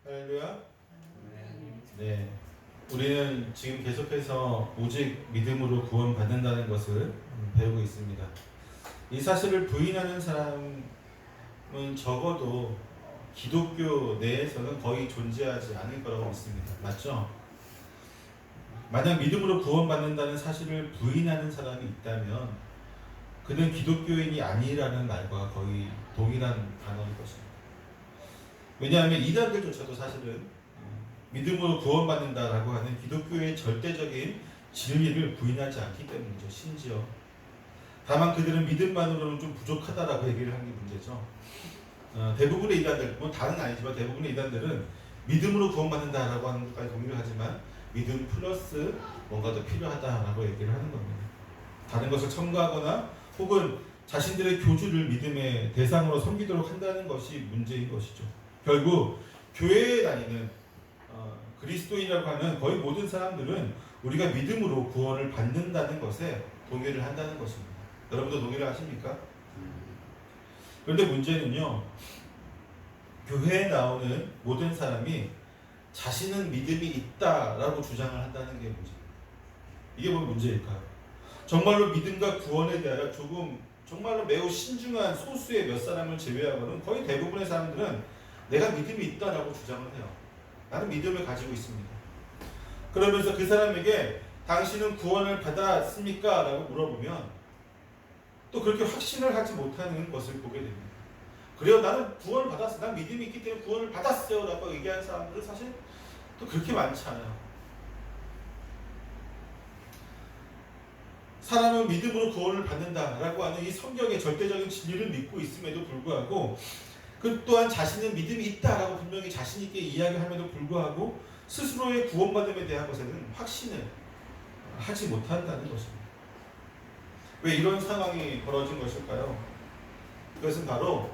할렐루야. 네. 우리는 지금 계속해서 오직 믿음으로 구원받는다는 것을 배우고 있습니다. 이 사실을 부인하는 사람은 적어도 기독교 내에서는 거의 존재하지 않을 거라고 믿습니다. 맞죠? 만약 믿음으로 구원받는다는 사실을 부인하는 사람이 있다면 그는 기독교인이 아니라는 말과 거의 동일한 단어일 것입니다. 왜냐하면 이단들조차도 사실은 믿음으로 구원받는다라고 하는 기독교의 절대적인 진리를 부인하지 않기 때문이죠. 심지어 다만 그들은 믿음만으로는 좀 부족하다라고 얘기를 하는 게 문제죠. 대부분의 이단들, 뭐 다는 아니지만 대부분의 이단들은 믿음으로 구원받는다라고 하는 것까지 동의를 하지만 믿음 플러스 뭔가 더 필요하다라고 얘기를 하는 겁니다. 다른 것을 첨가하거나 혹은 자신들의 교주를 믿음의 대상으로 섬기도록 한다는 것이 문제인 것이죠. 결국 교회에 다니는 그리스도인이라고 하는 거의 모든 사람들은 우리가 믿음으로 구원을 받는다는 것에 동의를 한다는 것입니다. 여러분도 동의를 하십니까? 그런데 문제는요, 교회에 나오는 모든 사람이 자신은 믿음이 있다라고 주장을 한다는 게 문제입니다. 이게 뭐 문제일까요? 정말로 믿음과 구원에 대하여 조금 정말로 매우 신중한 소수의 몇 사람을 제외하고는 거의 대부분의 사람들은 내가 믿음이 있다라고 주장을 해요. 나는 믿음을 가지고 있습니다. 그러면서 그 사람에게 당신은 구원을 받았습니까? 라고 물어보면 또 그렇게 확신을 하지 못하는 것을 보게 됩니다. 그래요, 나는 구원을 받았어. 난 믿음이 있기 때문에 구원을 받았어요. 라고 얘기하는 사람들은 사실 또 그렇게 많지 않아요. 사람은 믿음으로 구원을 받는다라고 하는 이 성경의 절대적인 진리를 믿고 있음에도 불구하고 그 또한 자신은 믿음이 있다라고 분명히 자신 있게 이야기함에도 불구하고 스스로의 구원받음에 대한 것에는 확신을 하지 못한다는 것입니다. 왜 이런 상황이 벌어진 것일까요? 그것은 바로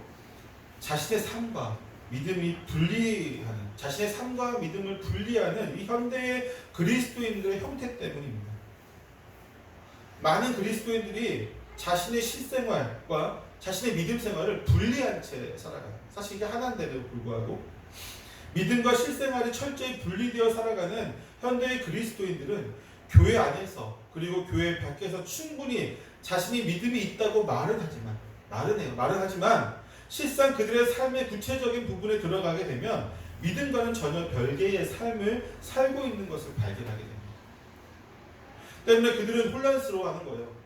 자신의 삶과 믿음이 분리하는, 자신의 삶과 믿음을 분리하는 이 현대의 그리스도인들의 형태 때문입니다. 많은 그리스도인들이 자신의 실생활과 자신의 믿음 생활을 분리한 채 살아가요. 사실 이게 하나인데도 불구하고 믿음과 실생활이 철저히 분리되어 살아가는 현대의 그리스도인들은 교회 안에서 그리고 교회 밖에서 충분히 자신이 믿음이 있다고 말은 하지만 실상 그들의 삶의 구체적인 부분에 들어가게 되면 믿음과는 전혀 별개의 삶을 살고 있는 것을 발견하게 됩니다. 때문에 그들은 혼란스러워하는 거예요.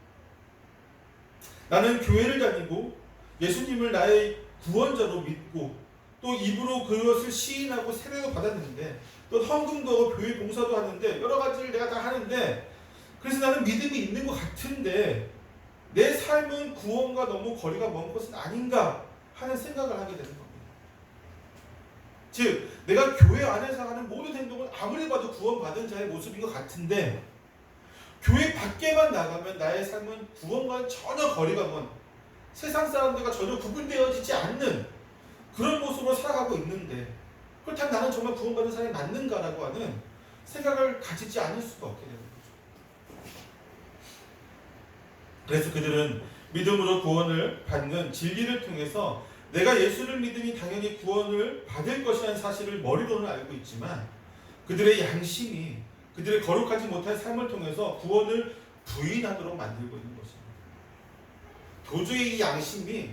나는 교회를 다니고 예수님을 나의 구원자로 믿고 또 입으로 그것을 시인하고 세례도 받았는데 또 헌금도 하고 교회 봉사도 하는데 여러 가지를 내가 다 하는데 그래서 나는 믿음이 있는 것 같은데 내 삶은 구원과 너무 거리가 먼 것은 아닌가 하는 생각을 하게 되는 겁니다. 즉 내가 교회 안에서 하는 모든 행동은 아무리 봐도 구원받은 자의 모습인 것 같은데 교회 밖에만 나가면 나의 삶은 구원과는 전혀 거리가 먼 세상 사람들과 전혀 구분되어지지 않는 그런 모습으로 살아가고 있는데 그렇다면 나는 정말 구원받은 사람이 맞는가라고 하는 생각을 가지지 않을 수가 없게 되는 거죠. 그래서 그들은 믿음으로 구원을 받는 진리를 통해서 내가 예수를 믿으니 당연히 구원을 받을 것이라는 사실을 머리로는 알고 있지만 그들의 양심이 그들의 거룩하지 못한 삶을 통해서 구원을 부인하도록 만들고 있는 것입니다. 도저히 이 양심이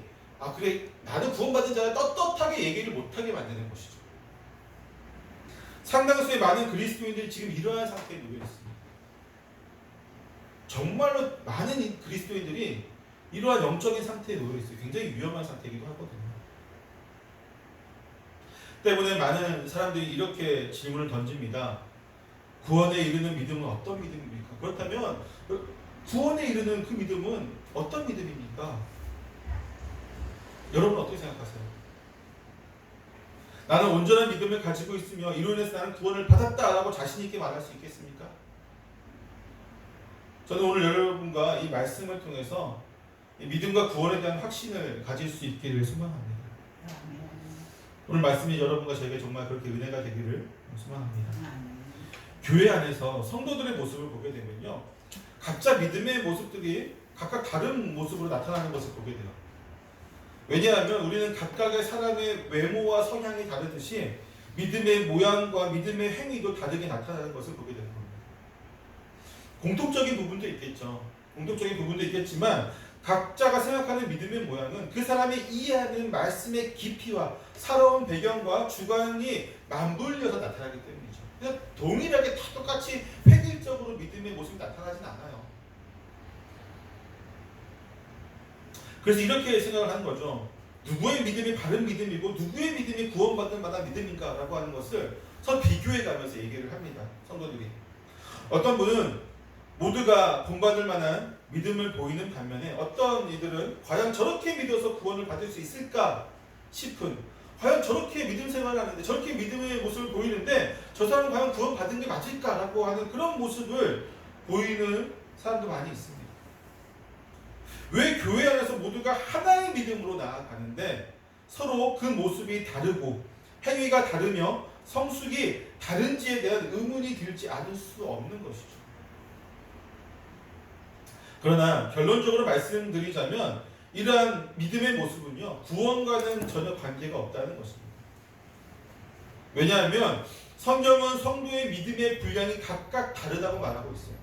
그래 나는 구원받은 자를 떳떳하게 얘기를 못하게 만드는 것이죠. 상당수의 많은 그리스도인들이 지금 이러한 상태에 놓여 있습니다. 정말로 많은 그리스도인들이 이러한 영적인 상태에 놓여 있어요. 굉장히 위험한 상태이기도 하거든요. 때문에 많은 사람들이 이렇게 질문을 던집니다. 구원에 이르는 믿음은 어떤 믿음입니까? 그렇다면 구원에 이르는 그 믿음은 어떤 믿음입니까? 여러분 어떻게 생각하세요? 나는 온전한 믿음을 가지고 있으며 이로 인해서 나는 구원을 받았다라고 자신 있게 말할 수 있겠습니까? 저는 오늘 여러분과 이 말씀을 통해서 이 믿음과 구원에 대한 확신을 가질 수 있기를 소망합니다. 오늘 말씀이 여러분과 저에게 정말 그렇게 은혜가 되기를 소망합니다. 교회 안에서 성도들의 모습을 보게 되면요, 각자 믿음의 모습들이 각각 다른 모습으로 나타나는 것을 보게 돼요. 왜냐하면 우리는 각각의 사람의 외모와 성향이 다르듯이 믿음의 모양과 믿음의 행위도 다르게 나타나는 것을 보게 되는 겁니다. 공통적인 부분도 있겠죠. 공통적인 부분도 있겠지만 각자가 생각하는 믿음의 모양은 그 사람이 이해하는 말씀의 깊이와 살아온 배경과 주관이 맞물려서 나타나기 때문이죠. 그래서 동일하게 다 똑같이 획일적으로 믿음의 모습이 나타나진 않아요. 그래서 이렇게 생각을 하는 거죠. 누구의 믿음이 바른 믿음이고 누구의 믿음이 구원받을 만한 믿음인가 라고 하는 것을 서로 비교해 가면서 얘기를 합니다. 성도들이. 어떤 분은 모두가 본받을 만한 믿음을 보이는 반면에 어떤 이들은 과연 저렇게 믿어서 구원을 받을 수 있을까 싶은, 과연 저렇게 믿음 생활을 하는데 저렇게 믿음의 모습을 보이는데 저 사람은 과연 구원 받은 게 맞을까라고 하는 그런 모습을 보이는 사람도 많이 있습니다. 왜 교회 안에서 모두가 하나의 믿음으로 나아가는데 서로 그 모습이 다르고 행위가 다르며 성숙이 다른지에 대한 의문이 들지 않을 수 없는 것이죠. 그러나 결론적으로 말씀드리자면 이러한 믿음의 모습은요, 구원과는 전혀 관계가 없다는 것입니다. 왜냐하면 성경은 성도의 믿음의 분량이 각각 다르다고 말하고 있어요.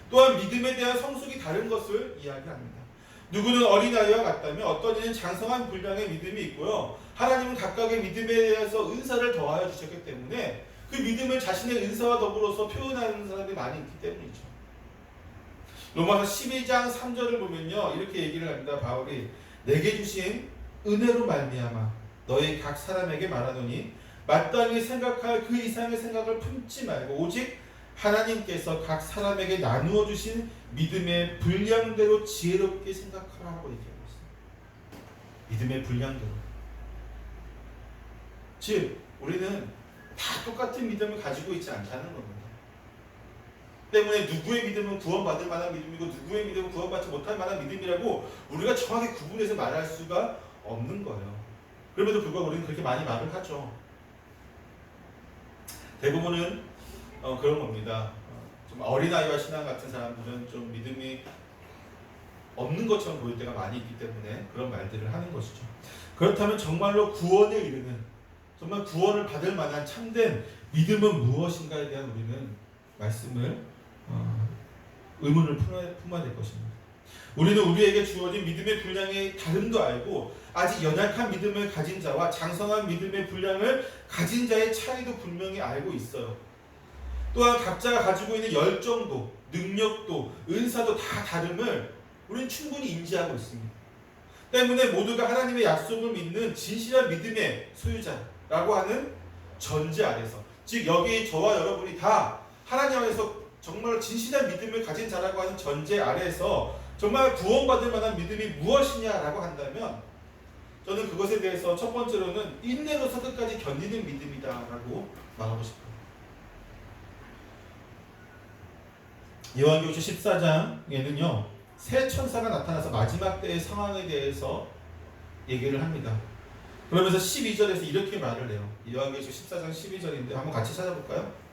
또한 믿음에 대한 성숙이 다른 것을 이야기합니다. 누구는 어린아이와 같다면 어떤 이는 장성한 분량의 믿음이 있고요. 하나님은 각각의 믿음에 대해서 은사를 더하여 주셨기 때문에 그 믿음을 자신의 은사와 더불어서 표현하는 사람이 많이 있기 때문이죠. 로마서 12장 3절을 보면요, 이렇게 얘기를 합니다. 바울이 내게 주신 은혜로 말미암아 너희 각 사람에게 말하노니 마땅히 생각할 그 이상의 생각을 품지 말고 오직 하나님께서 각 사람에게 나누어 주신 믿음의 분량대로 지혜롭게 생각하라고 얘기하고 있습니다. 믿음의 분량대로. 즉 우리는 다 똑같은 믿음을 가지고 있지 않다는 겁니다. 때문에 누구의 믿음은 구원받을 만한 믿음이고 누구의 믿음은 구원받지 못할 만한 믿음이라고 우리가 정확히 구분해서 말할 수가 없는 거예요. 그럼에도 불구하고 우리는 그렇게 많이 말을 하죠. 대부분은 그런 겁니다. 좀 어린아이와 신앙 같은 사람들은 좀 믿음이 없는 것처럼 보일 때가 많이 있기 때문에 그런 말들을 하는 것이죠. 그렇다면 정말로 구원에 이르는, 정말 구원을 받을 만한 참된 믿음은 무엇인가에 대한 우리는 말씀을 의문을 품어야 될 것입니다. 우리는 우리에게 주어진 믿음의 분량의 다름도 알고 아직 연약한 믿음을 가진 자와 장성한 믿음의 분량을 가진 자의 차이도 분명히 알고 있어요. 또한 각자가 가지고 있는 열정도, 능력도, 은사도 다 다름을 우리는 충분히 인지하고 있습니다. 때문에 모두가 하나님의 약속을 믿는 진실한 믿음의 소유자라고 하는 전제 아래서, 즉 여기 저와 여러분이 다 하나님 안에서 정말 진실한 믿음을 가진 자라고 하는 전제 아래에서 정말 구원받을 만한 믿음이 무엇이냐라고 한다면 저는 그것에 대해서 첫 번째로는 인내로서 끝까지 견디는 믿음이다라고 말하고 싶어요. 요한계시록 14장에는요 새 천사가 나타나서 마지막 때의 상황에 대해서 얘기를 합니다. 그러면서 12절에서 이렇게 말을 해요. 요한계시록 14장 12절인데 한번 같이 찾아볼까요?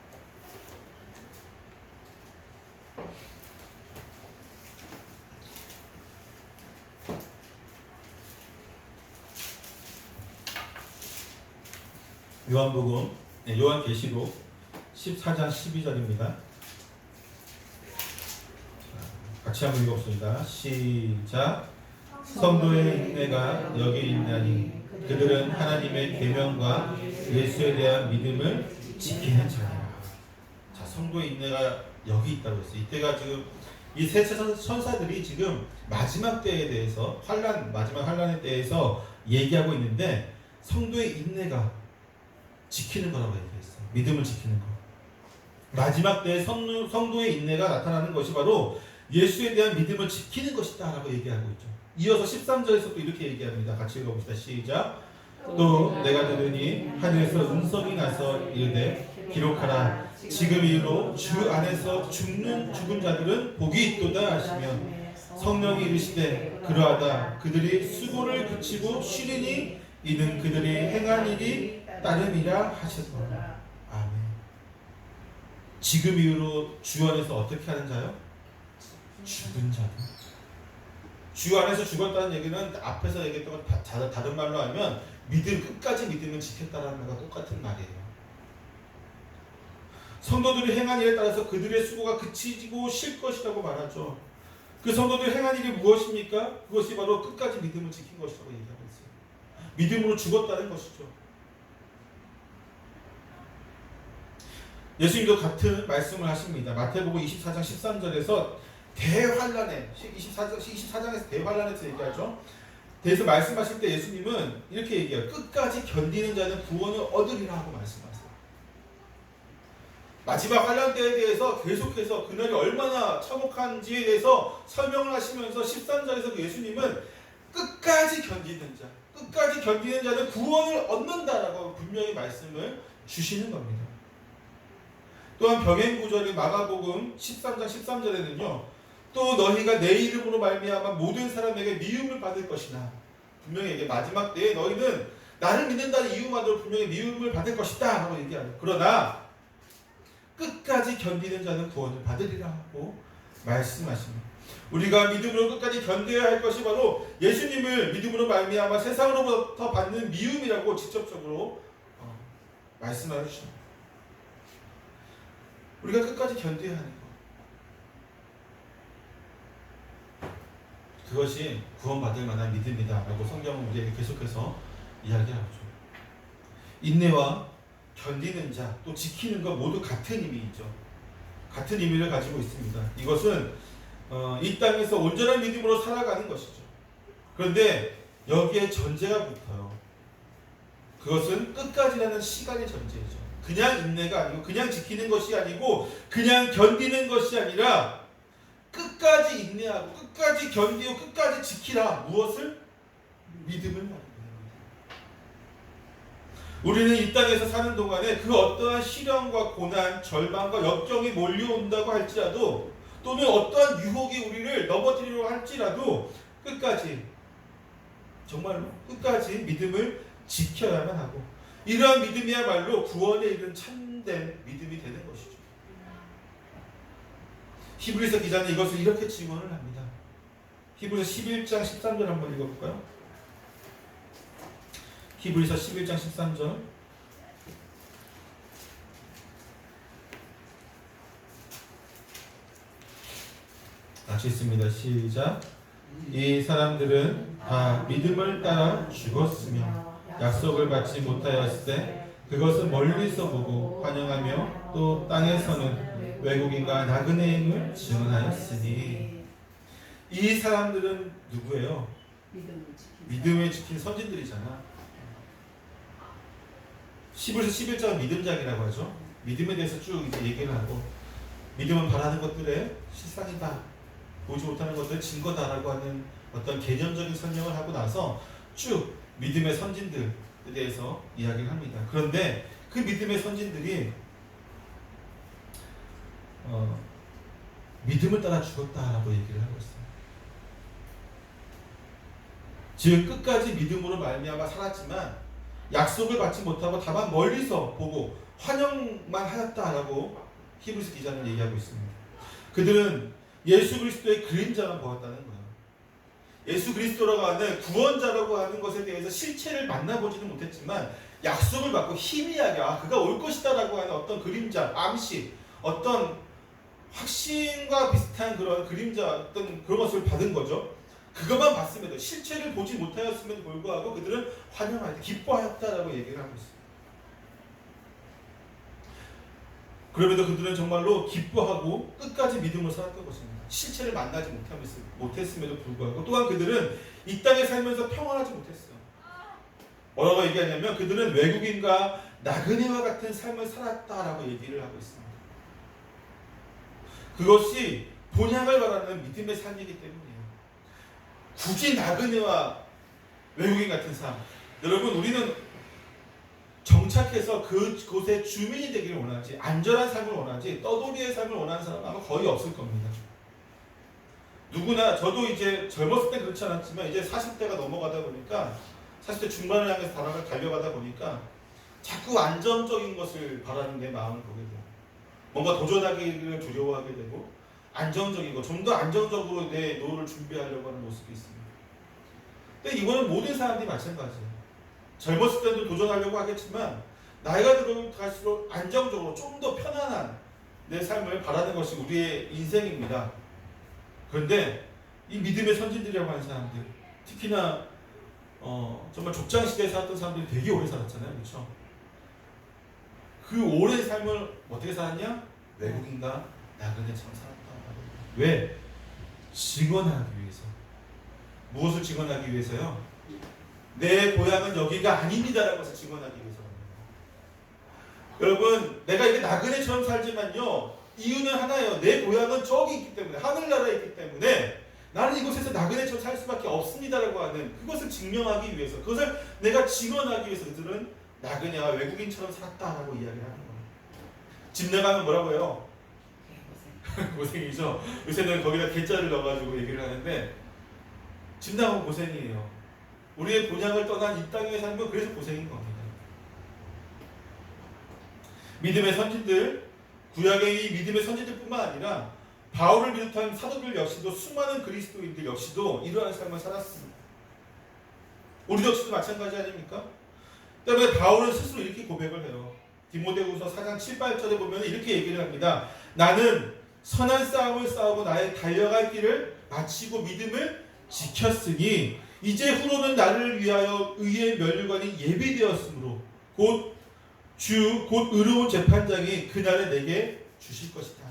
요한복음, 요한계시록 14장 12절입니다. 같이 한번 읽어봅시다. 시작. 성도의 인내가 여기 있나니 그들은 하나님의 계명과 예수에 대한 믿음을 지키는 자니라. 자, 성도의 인내가 여기 있다고 했어요. 이때가 지금 이 세 천사들이 지금 마지막 때에 대해서 마지막 환란에 대해서 얘기하고 있는데 성도의 인내가 지키는 거라고 얘기했어요. 믿음을 지키는 거. 마지막 때에 성도의 인내가 나타나는 것이 바로 예수에 대한 믿음을 지키는 것이다 라고 얘기하고 있죠. 이어서 13절에서 또 이렇게 얘기합니다. 같이 읽어봅시다. 시작. 또 내가 들으니 하늘에서 음성이 나서 이르되 기록하라. 지금 이후로 주 안에서 죽은 자들은 복이 있도다 하시며 성령이 이르시되 그러하다. 그들이 수고를 그치고 쉬리니 이는 그들이 행한 일이 따름이라 하셨더라. 아멘. 지금 이후로 주 안에서 어떻게 하는 자요? 죽은 자들. 주 안에서 죽었다는 얘기는 앞에서 얘기했던 건 다른 말로 하면 끝까지 믿음을 지켰다는 말과 똑같은 말이에요. 성도들이 행한 일에 따라서 그들의 수고가 그치지고 쉴 것이라고 말하죠. 그 성도들이 행한 일이 무엇입니까? 그것이 바로 끝까지 믿음을 지킨 것이라고 얘기하고 있어요. 믿음으로 죽었다는 것이죠. 예수님도 같은 말씀을 하십니다. 마태복음 24장 13절에서 대환란에 24장에서 대환란에서 얘기하죠. 대해서 말씀하실 때 예수님은 이렇게 얘기해요. 끝까지 견디는 자는 구원을 얻으리라 하고 말씀하세요. 마지막 환란 때에 대해서 계속해서 그날이 얼마나 참혹한지에 대해서 설명을 하시면서 13절에서 예수님은 끝까지 견디는 자는 구원을 얻는다라고 분명히 말씀을 주시는 겁니다. 또한 병행 구절인 마가복음 13장 13절에는요. 또 너희가 내 이름으로 말미암아 모든 사람에게 미움을 받을 것이나, 분명히 이게 마지막 때에 너희는 나를 믿는다는 이유만으로 분명히 미움을 받을 것이다 하고 얘기하죠. 그러나 끝까지 견디는 자는 구원을 받으리라 하고 말씀하십니다. 우리가 믿음으로 끝까지 견뎌야 할 것이 바로 예수님을 믿음으로 말미암아 세상으로부터 받는 미움이라고 직접적으로 말씀해 주십니다. 우리가 끝까지 견뎌야 하는 것, 그것이 구원받을 만한 믿음이다라고 성경은 우리에게 계속해서 이야기하죠. 인내와 견디는 자, 또 지키는 것 모두 같은 의미이죠. 같은 의미를 가지고 있습니다. 이것은 이 땅에서 온전한 믿음으로 살아가는 것이죠. 그런데 여기에 전제가 붙어요. 그것은 끝까지라는 시간의 전제이죠. 그냥 인내가 아니고, 그냥 지키는 것이 아니고, 그냥 견디는 것이 아니라 끝까지 인내하고 끝까지 견디고 끝까지 지키라. 무엇을? 믿음을 말합니다. 우리는 이 땅에서 사는 동안에 그 어떠한 시련과 고난, 절망과 역경이 몰려온다고 할지라도, 또는 어떠한 유혹이 우리를 넘어뜨리려고 할지라도 끝까지, 정말로 끝까지 믿음을 지켜야만 하고, 이러한 믿음이야말로 구원에 이른 참된 믿음이 되는 것이죠. 히브리서 기자는 이것을 이렇게 증언을 합니다. 히브리서 11장 13절 한번 읽어볼까요? 히브리서 11장 13절. 같이 읽습니다. 시작. 이 사람들은 다 믿음을 따라 죽었으며 약속을 받지 못하였을 때 그것은 멀리서 보고 환영하며 또 땅에서는 외국인과 나그네임을 증언하였으니. 이 사람들은 누구예요? 믿음을 지킨 선진들이잖아. 히브리서 11장은 믿음장이라고 하죠. 믿음에 대해서 쭉 이제 얘기를 하고, 믿음은 바라는 것들의 실상이다, 보지 못하는 것들의 증거다라고 하는 어떤 개념적인 설명을 하고 나서 쭉 믿음의 선진들에 대해서 이야기를 합니다. 그런데 그 믿음의 선진들이 믿음을 따라 죽었다라고 얘기를 하고 있어요. 즉 끝까지 믿음으로 말미암아 살았지만 약속을 받지 못하고 다만 멀리서 보고 환영만 하였다라고 히브리서 기자는 얘기하고 있습니다. 그들은 예수 그리스도의 그림자만 보았다는 거예요. 예수 그리스도라고 하는 구원자라고 하는 것에 대해서 실체를 만나보지는 못했지만 약속을 받고 희미하게 그가 올 것이다라고 하는 어떤 그림자, 암시, 어떤 확신과 비슷한 그런 그림자, 어떤 그런 것을 받은 거죠. 그것만 봤음에도, 실체를 보지 못하였음에도 불구하고 그들은 환영하였다, 기뻐하였다라고 얘기를 하고 있습니다. 그럼에도 그들은 정말로 기뻐하고 끝까지 믿음으로 살았던 것입니다. 실체를 만나지 못했음에도 불구하고. 또한 그들은 이 땅에 살면서 평안하지 못했어요. 뭐라고 얘기하냐면 그들은 외국인과 나그네와 같은 삶을 살았다라고 얘기를 하고 있습니다. 그것이 본향을 바라는 믿음의 삶이기 때문이에요. 굳이 나그네와 외국인 같은 삶, 여러분, 우리는 정착해서 그곳의 주민이 되기를 원하지, 안전한 삶을 원하지, 떠돌이의 삶을 원하는 사람은 아마 거의 없을 겁니다. 누구나, 저도 이제 젊었을 때 그렇지 않았지만 이제 40대가 넘어가다 보니까, 40대 중반을 향해서 달려가다 보니까 자꾸 안정적인 것을 바라는 내 마음을 보게 돼요. 뭔가 도전하기를 두려워하게 되고, 안정적인 것, 좀 더 안정적으로 내 노후를 준비하려고 하는 모습이 있습니다. 근데 이거는 모든 사람들이 마찬가지예요. 젊었을 때도 도전하려고 하겠지만 나이가 들어갈수록 안정적으로 좀 더 편안한 내 삶을 바라는 것이 우리의 인생입니다. 그런데 이 믿음의 선진들이라고 하는 사람들, 특히나 정말 족장시대에 살았던 사람들이 되게 오래 살았잖아요. 그렇죠? 그 오랜 삶을 어떻게 살았냐? 외국인과 나그네처럼 살았다. 왜? 증언하기 위해서. 무엇을 증언하기 위해서요? 내 고향은 여기가 아닙니다라는 것을 증언하기 위해서. 여러분, 내가 이렇게 나그네처럼 살지만요, 이유는 하나예요. 내 고향은 저기 있기 때문에, 하늘나라에 있기 때문에 나는 이곳에서 나그네처럼 살 수밖에 없습니다라고 하는 그것을 증명하기 위해서, 그것을 내가 증언하기 위해서 그들은 나그네와 외국인처럼 살았다라고 이야기를 하는 거예요. 집 나가면 뭐라고 해요? 고생이죠. 요새는 거기다 개자를 넣어가지고 얘기를 하는데, 집 나가면 고생이에요. 우리의 본향을 떠난 이 땅에 살면 그래서 고생인 겁니다. 믿음의 선진들, 구약의 이 믿음의 선진들뿐만 아니라 바울을 비롯한 사도들 역시도, 수많은 그리스도인들 역시도 이러한 삶을 살았습니다. 우리 역시도 마찬가지 아닙니까? 때문에 바울은 스스로 이렇게 고백을 해요. 디모데후서 4장 7, 8절에 보면 이렇게 얘기를 합니다. 나는 선한 싸움을 싸우고 나의 달려갈 길을 마치고 믿음을 지켰으니 이제 후로는 나를 위하여 의의 면류관이 예비되었으므로 곧 의로운 재판장이 그날에 내게 주실 것이다.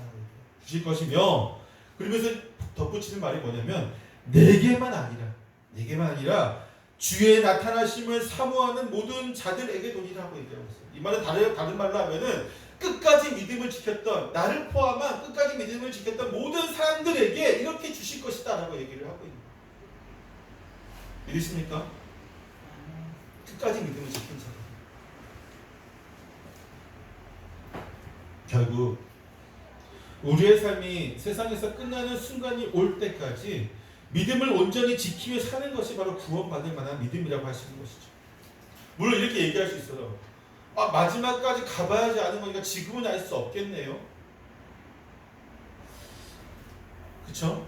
주실 것이며, 그러면서 덧붙이는 말이 뭐냐면 내게만 아니라 주의 나타나심을 사모하는 모든 자들에게 도리라고 얘기하고 있어요. 이 말은 다른 말로 하면은 끝까지 믿음을 지켰던, 나를 포함한 끝까지 믿음을 지켰던 모든 사람들에게 이렇게 주실 것이다 라고 얘기를 하고 있는 거예요. 믿으십니까? 끝까지 믿음을 지킨 자들. 결국 우리의 삶이 세상에서 끝나는 순간이 올 때까지 믿음을 온전히 지키며 사는 것이 바로 구원받을 만한 믿음이라고 할 수 있는 것이죠. 물론 이렇게 얘기할 수 있어요. 마지막까지 가봐야지 아는 거니까 지금은 알 수 없겠네요. 그렇죠?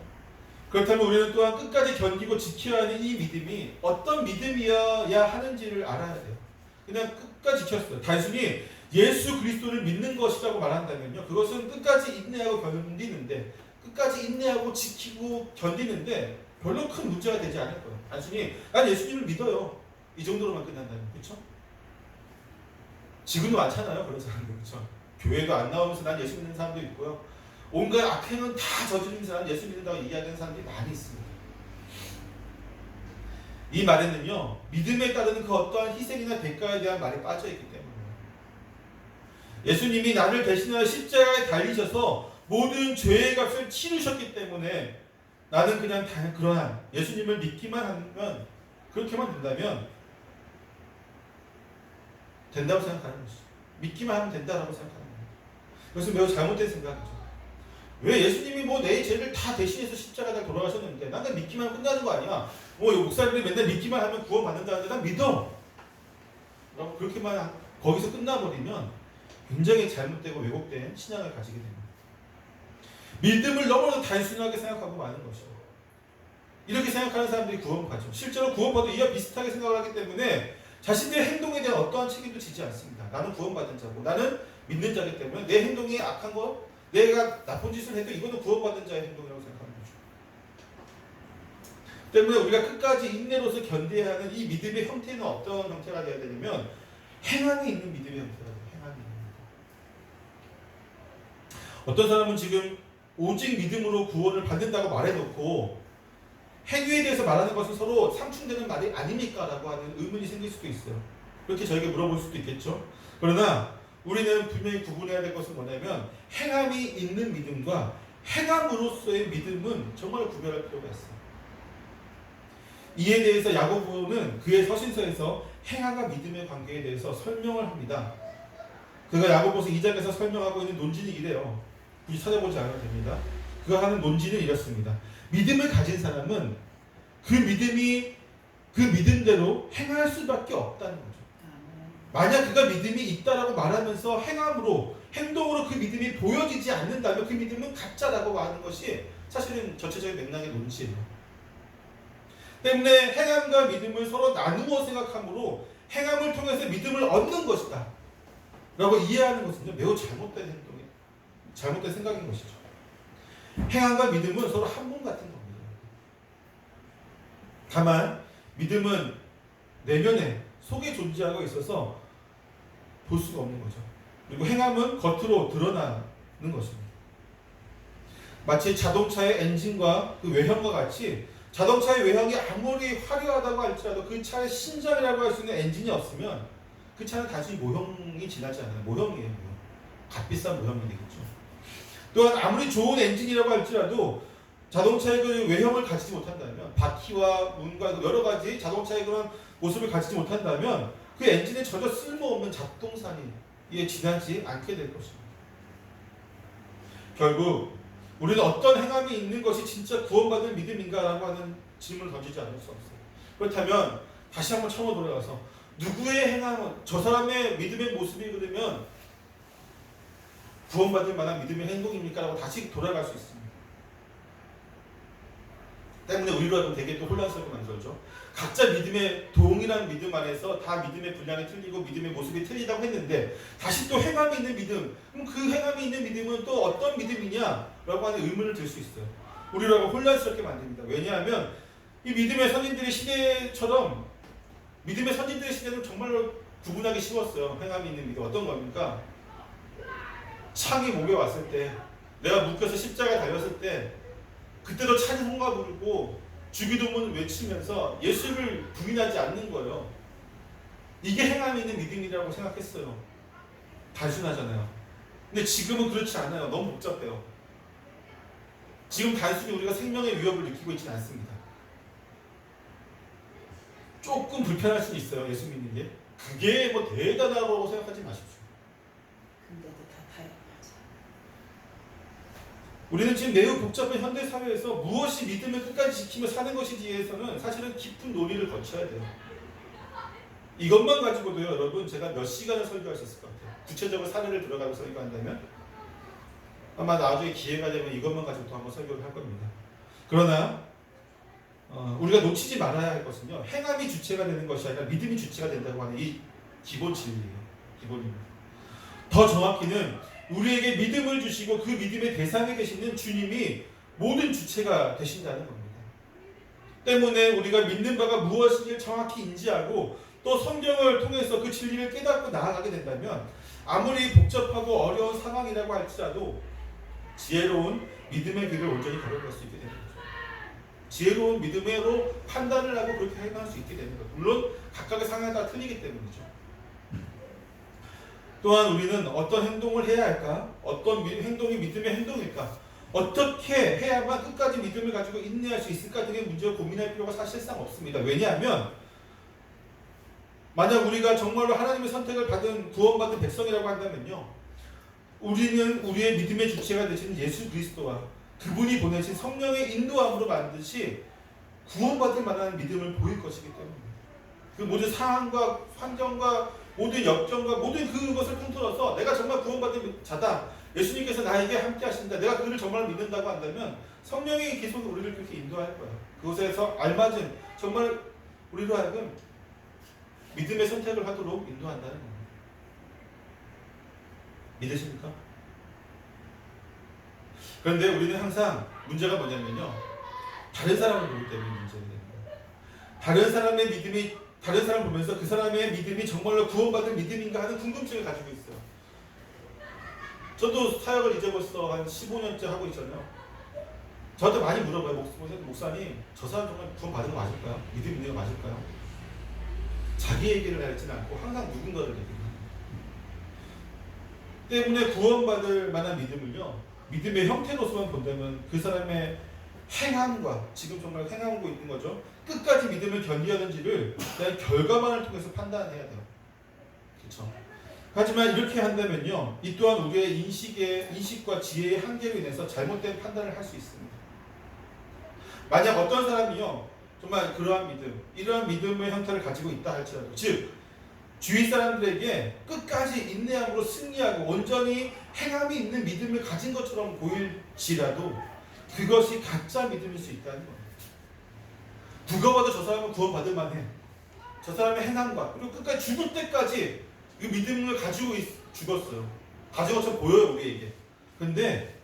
그렇다면 우리는 또한 끝까지 견디고 지켜야 하는 이 믿음이 어떤 믿음이어야 하는지를 알아야 돼요. 그냥 끝까지 지켰어요. 단순히 예수 그리스도를 믿는 것이라고 말한다면요, 그것은 끝까지 인내하고 견디는데, 끝까지 인내하고 지키고 견디는데 별로 큰 문제가 되지 않을 거예요. 단순히 난 예수님을 믿어요, 이 정도로만 끝난다면. 그렇죠? 지금도 많잖아요, 그런 사람들. 그렇죠? 교회도 안 나오면서 난 예수 믿는 사람도 있고요, 온갖 악행은 다 저지르면서 난 예수 믿는다고 이야기하는 사람들이 많이 있습니다. 이 말에는요, 믿음에 따르는 그 어떠한 희생이나 대가에 대한 말이 빠져있기 때문에, 예수님이 나를 대신하여 십자가에 달리셔서 모든 죄의 값을 치르셨기 때문에 나는 그냥 그러한 예수님을 믿기만 하면, 그렇게만 된다면 된다고 생각하는 것이죠. 믿기만 하면 된다라고 생각하는 거예요. 그것은 매우 잘못된 생각이죠. 왜 예수님이 내 죄를 다 대신해서 십자가에 돌아가셨는데 난 그냥 믿기만 하면 끝나는 거 아니야? 목사님들이 맨날 믿기만 하면 구원 받는다는데 난 믿어. 그렇게만 거기서 끝나버리면 굉장히 잘못되고 왜곡된 신앙을 가지게 됩니다. 믿음을 너무나도 단순하게 생각하고 마는 것이죠. 이렇게 생각하는 사람들이 구원받죠. 실제로 구원받도 이와 비슷하게 생각을 하기 때문에 자신들의 행동에 대한 어떠한 책임도 지지 않습니다. 나는 구원받은 자고 나는 믿는 자이기 때문에 내 행동이 악한 것, 내가 나쁜 짓을 해도 이거는 구원받은 자의 행동이라고 생각하는 거죠. 때문에 우리가 끝까지 인내로서 견뎌야 하는 이 믿음의 형태는 어떤 형태가 되어야 되냐면 행함이 있는 믿음의 형태가 돼요. 행함이 있는 믿음. 어떤 사람은 지금 오직 믿음으로 구원을 받는다고 말해놓고 행위에 대해서 말하는 것은 서로 상충되는 말이 아닙니까? 라고 하는 의문이 생길 수도 있어요. 그렇게 저에게 물어볼 수도 있겠죠. 그러나 우리는 분명히 구분해야 될 것은 뭐냐면 행함이 있는 믿음과 행함으로서의 믿음은 정말 구별할 필요가 있어요. 이에 대해서 야고보는 그의 서신서에서 행함과 믿음의 관계에 대해서 설명을 합니다. 그가 야고보서 2장에서 설명하고 있는 논지는 이래요. 굳이 찾아보지 않아도 됩니다. 그가 하는 논지는 이렇습니다. 믿음을 가진 사람은 그 믿음대로 행할 수밖에 없다는 거죠. 만약 그가 믿음이 있다라고 말하면서 행동으로 그 믿음이 보여지지 않는다면 그 믿음은 가짜라고 하는 것이 사실은 전체적인 맥락의 논지예요. 때문에 행함과 믿음을 서로 나누어 생각하므로 행함을 통해서 믿음을 얻는 것이다. 라고 이해하는 것은요, 매우 잘못된 행동이에요. 잘못된 생각인 것이죠. 행함과 믿음은 서로 한 몸 같은 겁니다. 다만 믿음은 내면에 속에 존재하고 있어서 볼 수가 없는 거죠. 그리고 행함은 겉으로 드러나는 것입니다. 마치 자동차의 엔진과 그 외형과 같이 자동차의 외형이 아무리 화려하다고 할지라도 그 차의 신장이라고 할 수 있는 엔진이 없으면 그 차는 단순히 모형이 지나지 않아요. 모형이에요. 모형. 값비싼 모형이 되겠죠. 또한 아무리 좋은 엔진이라고 할지라도 자동차의 그 외형을 가지지 못한다면, 바퀴와 문과 여러 가지 자동차의 그런 모습을 가지지 못한다면 그 엔진에 전혀 쓸모없는 잡동사니 이에 지나지 않게 될 것입니다. 결국 우리는 어떤 행함이 있는 것이 진짜 구원받은 믿음인가라고 하는 질문을 던지지 않을 수 없어요. 그렇다면 다시 한번 처음으로 돌아가서 누구의 행함은, 저 사람의 믿음의 모습이 그러면 구원받을 만한 믿음의 행동입니까? 라고 다시 돌아갈 수 있습니다. 때문에 우리로 되게 또 혼란스럽게 만들죠. 각자 믿음의 동일한 믿음 안에서 다 믿음의 분량이 틀리고 믿음의 모습이 틀리다고 했는데 다시 또 행함이 있는 믿음, 그럼 그 행함이 있는 믿음은 또 어떤 믿음이냐라고 하는 의문을 들 수 있어요. 우리로 혼란스럽게 만듭니다. 왜냐하면 이 믿음의 선진들의 시대처럼 믿음의 선진들의 시대는 정말로 구분하기 쉬웠어요. 행함이 있는 믿음 어떤 겁니까? 창이 목에 왔을 때, 내가 묶여서 십자가에 달렸을 때 그때도 찬송가 부르고 주기도문을 외치면서 예수를 부인하지 않는 거예요. 이게 행함이 있는 믿음이라고 생각했어요. 단순하잖아요. 근데 지금은 그렇지 않아요. 너무 복잡해요. 지금 단순히 우리가 생명의 위협을 느끼고 있지는 않습니다. 조금 불편할 수는 있어요. 예수 믿는 게. 그게 뭐 대단하다고 생각하지 마십시오. 근데도 다 타협하자. 우리는 지금 매우 복잡한 현대 사회에서 무엇이 믿음을 끝까지 지키며 사는 것인지에서는 사실은 깊은 논의를 거쳐야 돼요. 이것만 가지고도요, 여러분, 제가 몇 시간을 설교할 수 있을 것 같아요. 구체적으로 사례를 들어가고 설교한다면 아마 나중에 기회가 되면 이것만 가지고도 한번 설교를 할 겁니다. 그러나 우리가 놓치지 말아야 할 것은요, 행함이 주체가 되는 것이 아니라 믿음이 주체가 된다고 하는 이 기본 진리예요. 기본입니다. 더 정확히는 우리에게 믿음을 주시고 그 믿음의 대상에 계시는 주님이 모든 주체가 되신다는 겁니다. 때문에 우리가 믿는 바가 무엇인지를 정확히 인지하고 또 성경을 통해서 그 진리를 깨닫고 나아가게 된다면 아무리 복잡하고 어려운 상황이라고 할지라도 지혜로운 믿음의 길을 온전히 걸어갈 수 있게 되는 거죠. 지혜로운 믿음으로 판단을 하고 그렇게 행할 수 있게 되는 거죠. 물론 각각의 상황에 따라 틀리기 때문이죠. 또한 우리는 어떤 행동을 해야 할까? 어떤 행동이 믿음의 행동일까? 어떻게 해야만 끝까지 믿음을 가지고 인내할 수 있을까 등의 문제를 고민할 필요가 사실상 없습니다. 왜냐하면 만약 우리가 정말로 하나님의 선택을 받은 구원받은 백성이라고 한다면요, 우리는 우리의 믿음의 주체가 되신 예수 그리스도와 그분이 보내신 성령의 인도함으로 반드시 구원받을 만한 믿음을 보일 것이기 때문입니다. 그 모든 상황과 환경과 모든 역경과 모든 그것을 통틀어서 내가 정말 구원받은 자다, 예수님께서 나에게 함께 하신다, 내가 그를 정말 믿는다고 한다면 성령이 계속 우리를 그렇게 인도할 거예요. 그것에서 알맞은 정말 우리로 하여금 믿음의 선택을 하도록 인도한다는 겁니다. 믿으십니까? 그런데 우리는 항상 문제가 뭐냐면요, 다른 사람을 보기 때문에 문제가 됩니다. 다른 사람의 믿음이, 다른 사람 보면서 그 사람의 믿음이 정말로 구원받은 믿음인가 하는 궁금증을 가지고 있어요. 저도 사역을 이제 벌써 한 15년째 하고 있잖아요. 저한테 많이 물어봐요. 목사님, 저 사람 정말 구원받은 거 맞을까요? 믿음 있는 거 맞을까요? 자기 얘기를 하지는 않고 항상 누군가를 얘기합니다. 때문에 구원받을 만한 믿음을요, 믿음의 형태로서만 본다면 그 사람의 행함과, 지금 정말 행하고 있는 거죠, 끝까지 믿음을 견디하는지를 그냥 결과만을 통해서 판단해야 돼요. 그렇죠? 하지만 이렇게 한다면요, 이 또한 우리의 인식과 지혜의 한계로 인해서 잘못된 판단을 할 수 있습니다. 만약 어떤 사람이요, 정말 그러한 믿음, 이러한 믿음의 형태를 가지고 있다 할지라도, 즉 주위 사람들에게 끝까지 인내함으로 승리하고 온전히 행함이 있는 믿음을 가진 것처럼 보일지라도 그것이 가짜 믿음일 수 있다는 겁니다. 누가 봐도 저 사람은 구원받을 만해, 저 사람의 행함과 그리고 끝까지 죽을 때까지 그 믿음을 가지고 죽었어요. 가진 것처럼 보여요, 우리에게. 근데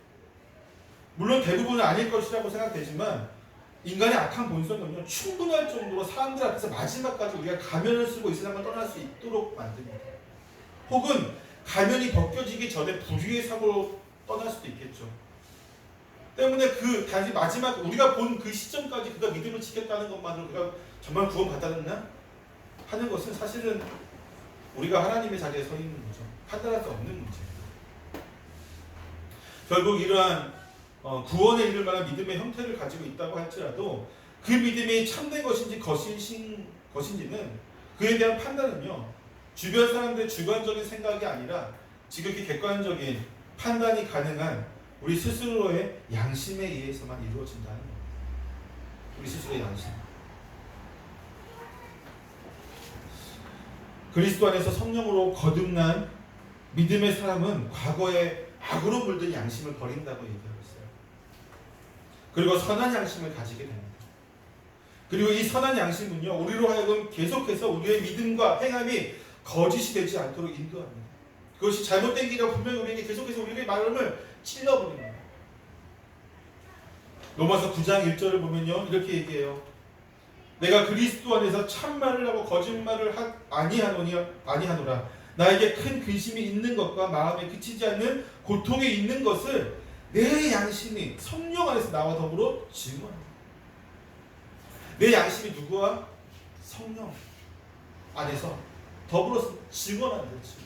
물론 대부분은 아닐 것이라고 생각되지만 인간의 악한 본성은요, 충분할 정도로 사람들 앞에서 마지막까지 우리가 가면을 쓰고 이 세상을 떠날 수 있도록 만듭니다. 혹은 가면이 벗겨지기 전에 불의의 사고로 떠날 수도 있겠죠. 때문에 그 단지 마지막 우리가 본 그 시점까지 그가 믿음을 지켰다는 것만으로 그가 정말 구원받았나 하는 것은 사실은 우리가 하나님의 자리에 서 있는 거죠. 판단할 수 없는 문제예요. 결국 이러한 구원에 이를 만한 믿음의 형태를 가지고 있다고 할지라도 그 믿음이 참된 것인지 것인지는 그에 대한 판단은요, 주변 사람들의 주관적인 생각이 아니라 지극히 객관적인 판단이 가능한 우리 스스로의 양심에 의해서만 이루어진다는 겁니다. 우리 스스로의 양심. 그리스도 안에서 성령으로 거듭난 믿음의 사람은 과거에 악으로 물든 양심을 버린다고 얘기하고 있어요. 그리고 선한 양심을 가지게 됩니다. 그리고 이 선한 양심은요, 우리로 하여금 계속해서 우리의 믿음과 행함이 거짓이 되지 않도록 인도합니다. 그것이 잘못된 길이라 분명히 우리에게 계속해서 우리의 마음을 찔러버립니다. 로마서 9장 1절을 보면요, 이렇게 얘기해요. 내가 그리스도 안에서 참말을 하고 거짓말을 아니하노라. 나에게 큰 근심이 있는 것과 마음에 그치지 않는 고통이 있는 것을 내 양심이 성령 안에서 나와 더불어 증언합니다. 내 양심이 누구와? 성령 안에서 더불어서 증언하는 거죠.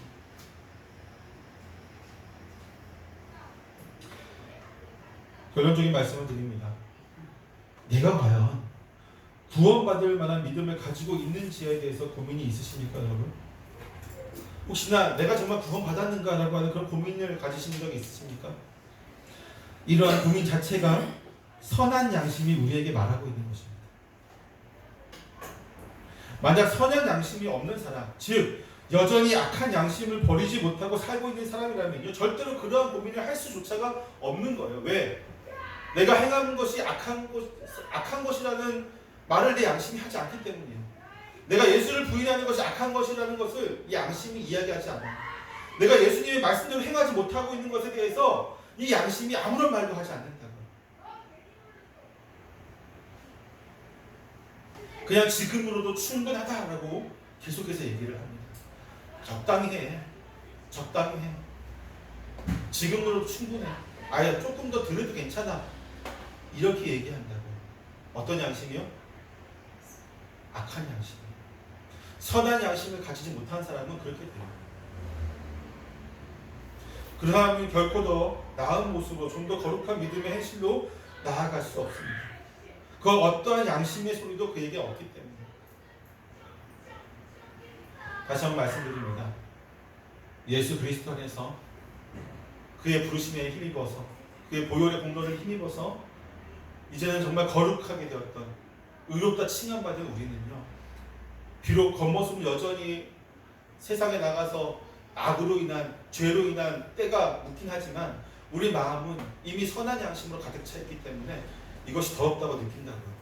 결론적인 말씀을 드립니다. 내가 과연 구원받을 만한 믿음을 가지고 있는지에 대해서 고민이 있으십니까, 여러분? 혹시나 내가 정말 구원받았는가라고 하는 그런 고민을 가지신 적이 있으십니까? 이러한 고민 자체가 선한 양심이 우리에게 말하고 있는 것입니다. 만약 선한 양심이 없는 사람, 즉 여전히 악한 양심을 버리지 못하고 살고 있는 사람이라면요, 절대로 그러한 고민을 할 수조차가 없는 거예요. 왜? 내가 행하는 것이 악한 것이라는 말을 내 양심이 하지 않기 때문이에요. 내가 예수를 부인하는 것이 악한 것이라는 것을 이 양심이 이야기하지 않아요. 내가 예수님의 말씀대로 행하지 못하고 있는 것에 대해서 이 양심이 아무런 말도 하지 않는다고요. 그냥 지금으로도 충분하다라고 계속해서 얘기를 합니다. 적당히 해. 지금으로도 충분해. 아예 조금 더 들어도 괜찮아. 이렇게 얘기한다고요. 어떤 양심이요? 악한 양심. 선한 양심을 가지지 못한 사람은 그렇게 돼요. 그 사람은 결코 더 나은 모습으로 좀 더 거룩한 믿음의 행실로 나아갈 수 없습니다. 그 어떠한 양심의 소리도 그에게 없기 때문에. 다시 한번 말씀드립니다. 예수 그리스도 안에서 그의 부르심에 힘입어서, 그의 보혈의 공로를 힘입어서 이제는 정말 거룩하게 되었던, 의롭다 칭함받은 우리는요, 비록 겉모습은 여전히 세상에 나가서 악으로 인한, 죄로 인한 때가 묻긴 하지만 우리 마음은 이미 선한 양심으로 가득 차 있기 때문에 이것이 더럽다고 느낀다고요.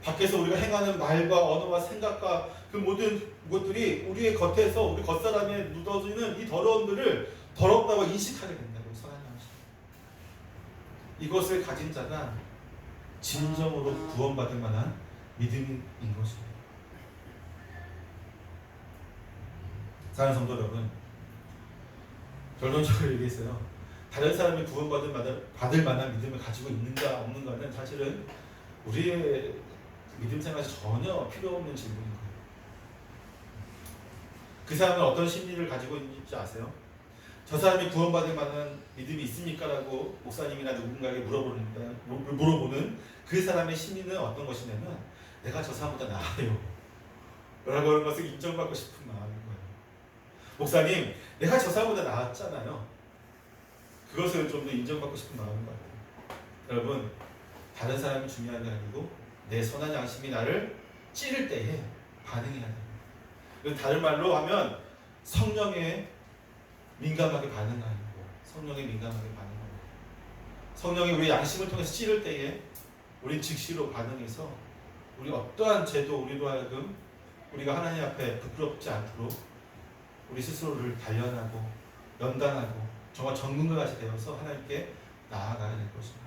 밖에서 우리가 행하는 말과 언어와 생각과 그 모든 것들이 우리의 겉에서, 우리 겉사람에 묻어지는 이 더러움들을 더럽다고 인식하게 된다고요. 선한 양심. 이것을 가진 자가 진정으로 구원받을 만한 믿음인 것입니다. 사랑하는 성도 여러분, 결론적으로 얘기했어요. 다른 사람이 구원받을 만한 믿음을 가지고 있는가 없는가는 사실은 우리의 믿음 생활에 전혀 필요 없는 질문인 거예요. 그 사람은 어떤 심리를 가지고 있는지 아세요? 저 사람이 구원받을 만한 믿음이 있습니까? 라고 목사님이나 누군가에게 물어보는 그 사람의 심리는 어떤 것이냐면, 내가 저 사람보다 나아요 라고 하는 것을 인정받고 싶은 마음인 거예요. 목사님, 내가 저 사람보다 나았잖아요. 그것을 좀 더 인정받고 싶은 마음인 것 같아요. 여러분, 다른 사람이 중요한 게 아니고 내 선한 양심이 나를 찌를 때에 반응해야 돼요. 다른 말로 하면 성령에 민감하게 반응하는 거. 성령에 민감하게 반응하는 거. 성령이 우리 양심을 통해서 찌를 때에 우리 즉시로 반응해서 우리 어떠한 죄도 우리로 하여금 우리가 하나님 앞에 부끄럽지 않도록 우리 스스로를 단련하고 연단하고 정말 전문가같이 되어서 하나님께 나아가야 될 것입니다.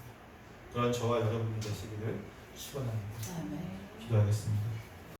그런 저와 여러분 되시기를 축원합니다. 아멘. 기도하겠습니다.